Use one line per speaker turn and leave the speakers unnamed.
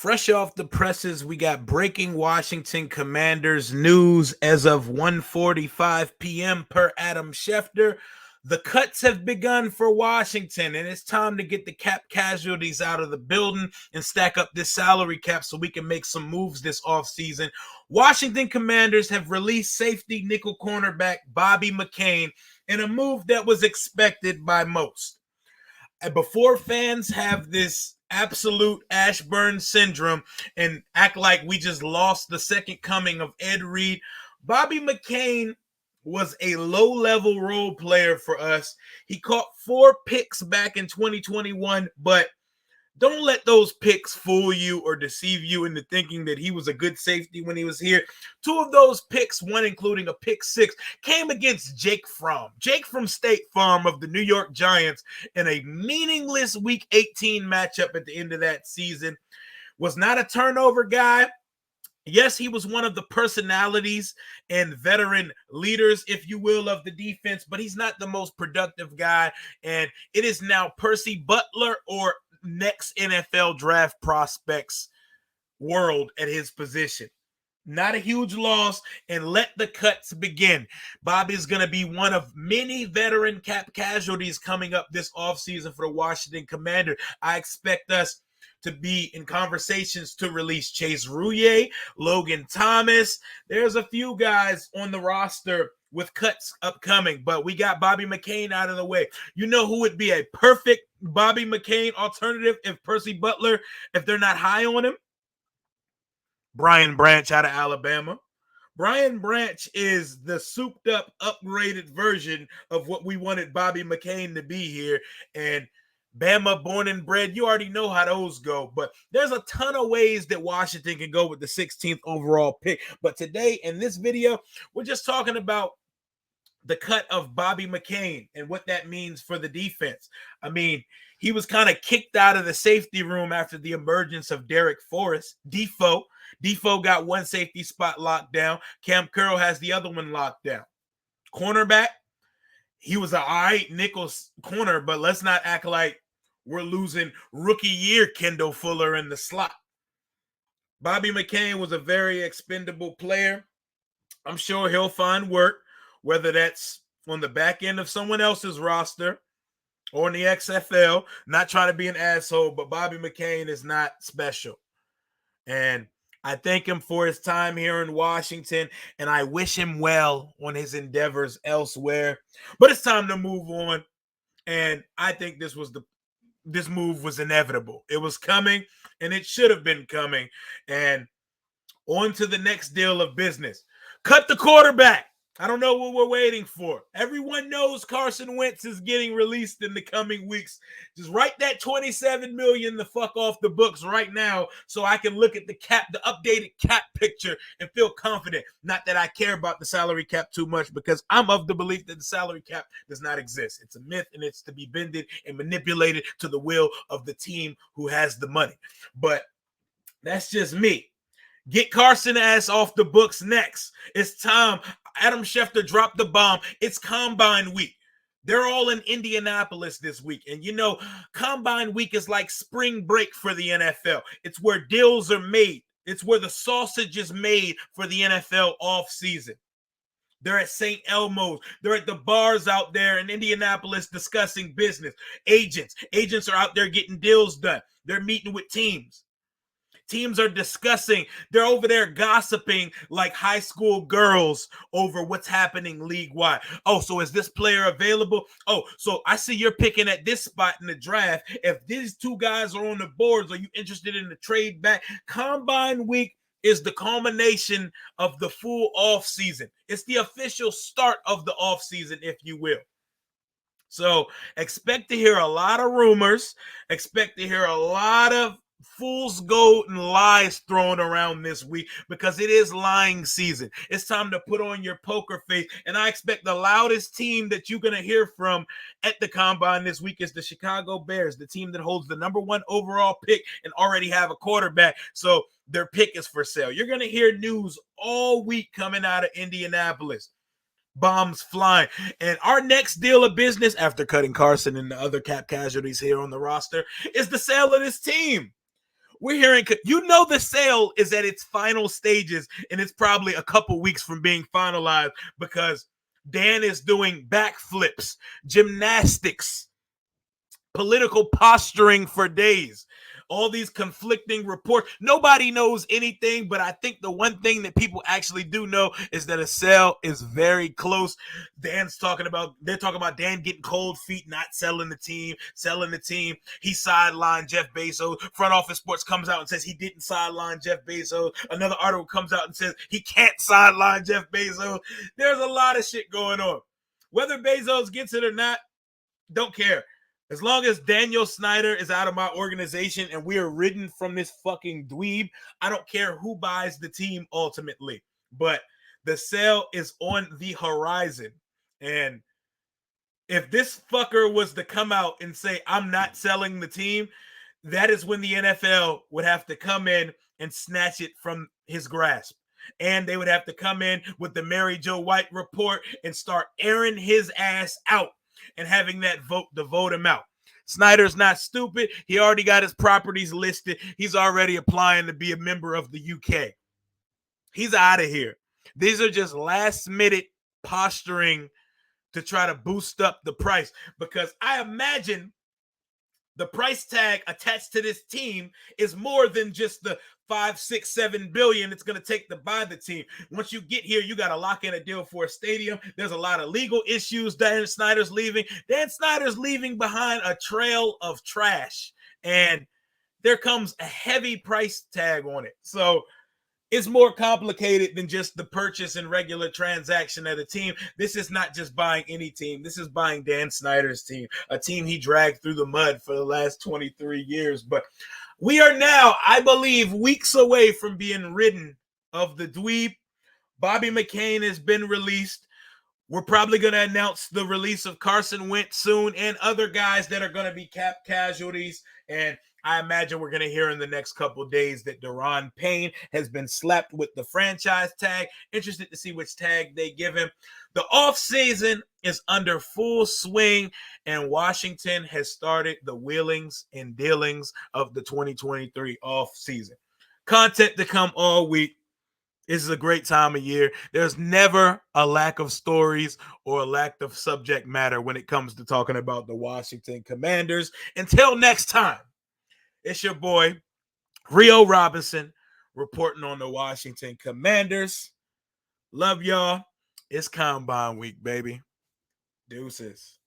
Fresh off the presses, we got breaking Washington Commanders news as of 1:45 p.m. per Adam Schefter. The cuts have begun for Washington, and it's time to get the cap casualties out of the building and stack up this salary cap so we can make some moves this offseason. Washington Commanders have released safety nickel cornerback Bobby Mccain in a move that was expected by most. And before fans have this absolute Ashburn syndrome and act like we just lost the second coming of Ed Reed, Bobby Mccain was a low-level role player for us. He caught 4 picks back in 2021, but don't let those picks fool you or deceive you into thinking that he was a good safety when he was here. 2 of those picks, one including a pick 6, came against Jake Fromm. Jake from State Farm of the New York Giants in a meaningless Week 18 matchup at the end of that season. Was not a turnover guy. Yes, he was one of the personalities and veteran leaders, if you will, of the defense, but he's not the most productive guy. And it is now Percy Butler or next NFL draft prospects world at his position. Not a huge loss, and let the cuts begin. Bobby's going to be one of many veteran cap casualties coming up this offseason for the Washington Commanders. I expect us to be in conversations to release Chase Rouillet, Logan Thomas. There's a few guys on the roster with cuts upcoming, but we got Bobby Mccain out of the way. You know who would be a perfect Bobby McCain alternative if Percy Butler, if they're not high on him? Brian Branch out of Alabama. Brian Branch is the souped up, upgraded version of what we wanted Bobby McCain to be here. And Bama born and bred, you already know how those go. But there's a ton of ways that Washington can go with the 16th overall pick. But today in this video, we're just talking about the cut of Bobby McCain and what that means for the defense. I mean, he was kind of kicked out of the safety room after the emergence of Derek Forrest. Defoe got one safety spot locked down. Cam Curl has the other one locked down. Cornerback, he was an all right nickel corner, but let's not act like we're losing rookie year Kendall Fuller in the slot. Bobby McCain was a very expendable player. I'm sure he'll find work, whether that's on the back end of someone else's roster or in the XFL. Not trying to be an asshole, but Bobby McCain is not special. And I thank him for his time here in Washington, and I wish him well on his endeavors elsewhere. But it's time to move on, and I think this move was inevitable. It was coming, and it should have been coming. And on to the next deal of business. Cut the quarterback. I don't know what we're waiting for. Everyone knows Carson Wentz is getting released in the coming weeks. Just write that $27 million the fuck off the books right now so I can look at the updated cap picture and feel confident. Not that I care about the salary cap too much, because I'm of the belief that the salary cap does not exist. It's a myth, and it's to be bended and manipulated to the will of the team who has the money. But that's just me. Get Carson ass off the books next. It's time. Adam Schefter dropped the bomb. It's Combine Week. They're all in Indianapolis this week. And you know, Combine Week is like spring break for the NFL. It's where deals are made. It's where the sausage is made for the NFL offseason. They're at St. Elmo's. They're at the bars out there in Indianapolis discussing business. Agents are out there getting deals done. They're meeting with teams. Teams are discussing. They're over there gossiping like high school girls over what's happening league-wide. Oh, so is this player available? Oh, so I see you're picking at this spot in the draft. If these 2 guys are on the boards, are you interested in the trade back? Combine Week is the culmination of the full offseason. It's the official start of the offseason, if you will. So expect to hear a lot of rumors. Expect to hear a lot of fool's gold and lies thrown around this week, because it is lying season. It's time to put on your poker face, and I expect the loudest team that you're going to hear from at the Combine this week is the Chicago Bears, the team that holds the number 1 overall pick and already have a quarterback, so their pick is for sale. You're going to hear news all week coming out of Indianapolis. Bombs flying. And our next deal of business, after cutting Carson and the other cap casualties here on the roster, is the sale of this team. We're hearing, the sale is at its final stages, and it's probably a couple weeks from being finalized because Dan is doing backflips, gymnastics, political posturing for days. All these conflicting reports. Nobody knows anything, but I think the one thing that people actually do know is that a sale is very close. They're talking about Dan getting cold feet, not selling the team. He sidelined Jeff Bezos. Front Office Sports comes out and says he didn't sideline Jeff Bezos. Another article comes out and says he can't sideline Jeff Bezos. There's a lot of shit going on. Whether Bezos gets it or not, don't care. As long as Daniel Snyder is out of my organization and we are ridden from this fucking dweeb, I don't care who buys the team ultimately. But the sale is on the horizon. And if this fucker was to come out and say, I'm not selling the team, that is when the NFL would have to come in and snatch it from his grasp. And they would have to come in with the Mary Jo White report and start airing his ass out and having that vote to vote him out. Snyder's not stupid. He already got his properties listed. He's already applying to be a member of the UK. He's out of here. These are just last-minute posturing to try to boost up the price, because I imagine the price tag attached to this team is more than just the 5, 6, 7 billion it's going to take to buy the team. Once you get here, you got to lock in a deal for a stadium. There's a lot of legal issues. Dan Snyder's leaving. Dan Snyder's leaving behind a trail of trash, and there comes a heavy price tag on it. So it's more complicated than just the purchase and regular transaction of a team. This is not just buying any team. This is buying Dan Snyder's team, a team he dragged through the mud for the last 23 years. But we are now, I believe, weeks away from being ridden of the dweeb. Bobby Mccain has been released. We're probably going to announce the release of Carson Wentz soon and other guys that are going to be cap casualties. And I imagine we're going to hear in the next couple of days that Daron Payne has been slapped with the franchise tag. Interested to see which tag they give him. The offseason is under full swing, and Washington has started the wheelings and dealings of the 2023 offseason. Content to come all week. This is a great time of year. There's never a lack of stories or a lack of subject matter when it comes to talking about the Washington Commanders. Until next time, it's your boy, Rio Robinson, reporting on the Washington Commanders. Love y'all. It's Combine Week, baby. Deuces.